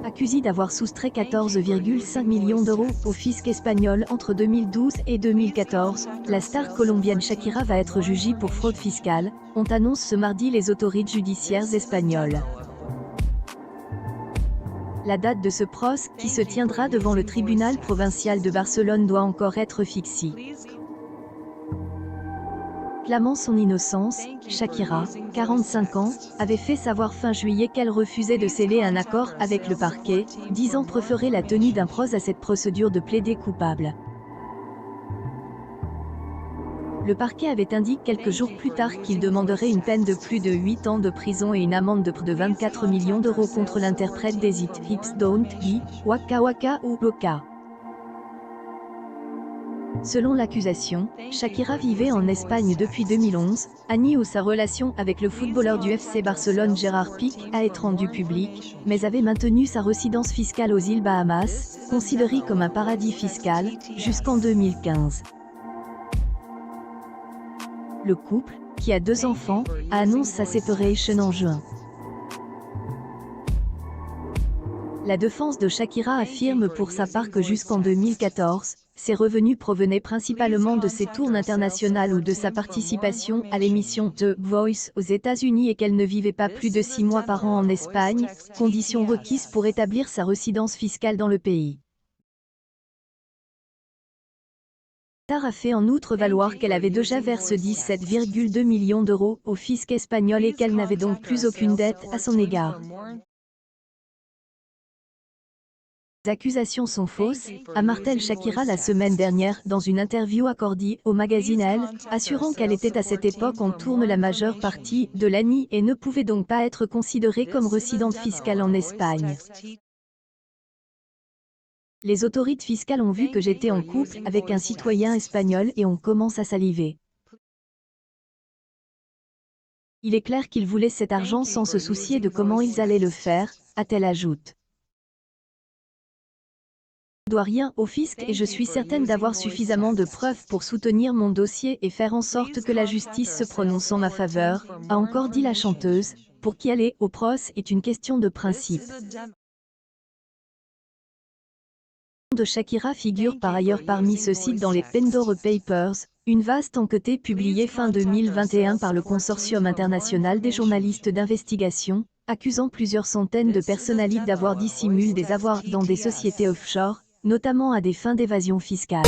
Accusée d'avoir soustrait 14,5 millions d'euros au fisc espagnol entre 2012 et 2014, la star colombienne Shakira va être jugée pour fraude fiscale, ont annoncé ce mardi les autorités judiciaires espagnoles. La date de ce procès, qui se tiendra devant le tribunal provincial de Barcelone, doit encore être fixée. Clamant son innocence, Shakira, 45 ans, avait fait savoir fin juillet qu'elle refusait de sceller un accord avec le parquet, disant préférer la tenue d'un procès à cette procédure de plaider coupable. Le parquet avait indiqué quelques jours plus tard qu'il demanderait une peine de plus de 8 ans de prison et une amende de près de 24 millions d'euros contre l'interprète des hits Hips Don't Be, Waka Waka ou Loca. Selon l'accusation, Shakira vivait en Espagne depuis 2011, année où sa relation avec le footballeur du FC Barcelone Gérard Piqué a été rendue publique, mais avait maintenu sa résidence fiscale aux îles Bahamas, considérée comme un paradis fiscal, jusqu'en 2015. Le couple, qui a 2 enfants, a annoncé sa séparation en juin. La défense de Shakira affirme pour sa part que jusqu'en 2014, ses revenus provenaient principalement de ses tournées internationales ou de sa participation à l'émission The Voice aux États-Unis et qu'elle ne vivait pas plus de 6 mois par an en Espagne, condition requise pour établir sa résidence fiscale dans le pays. La star a fait en outre valoir qu'elle avait déjà versé 17,2 millions d'euros au fisc espagnol et qu'elle n'avait donc plus aucune dette à son égard. Les accusations sont fausses, a martelé Shakira la semaine dernière dans une interview accordée au magazine Elle, assurant qu'elle était à cette époque en tourne la majeure partie de l'année et ne pouvait donc pas être considérée comme résidente fiscale en Espagne. Les autorités fiscales ont vu que j'étais en couple avec un citoyen espagnol et on commence à saliver. Il est clair qu'ils voulaient cet argent sans se soucier de comment ils allaient le faire, a-t-elle ajouté. Je ne dois rien au fisc et je suis certaine d'avoir suffisamment de preuves pour soutenir mon dossier et faire en sorte que la justice se prononce en ma faveur, a encore dit la chanteuse, pour qui aller au procès est une question de principe. Le nom de Shakira figure par ailleurs parmi ceux-ci dans les Pandora Papers, une vaste enquête publiée fin 2021 par le Consortium international des journalistes d'investigation, accusant plusieurs centaines de personnalités d'avoir dissimulé des avoirs dans des sociétés offshore, notamment à des fins d'évasion fiscale.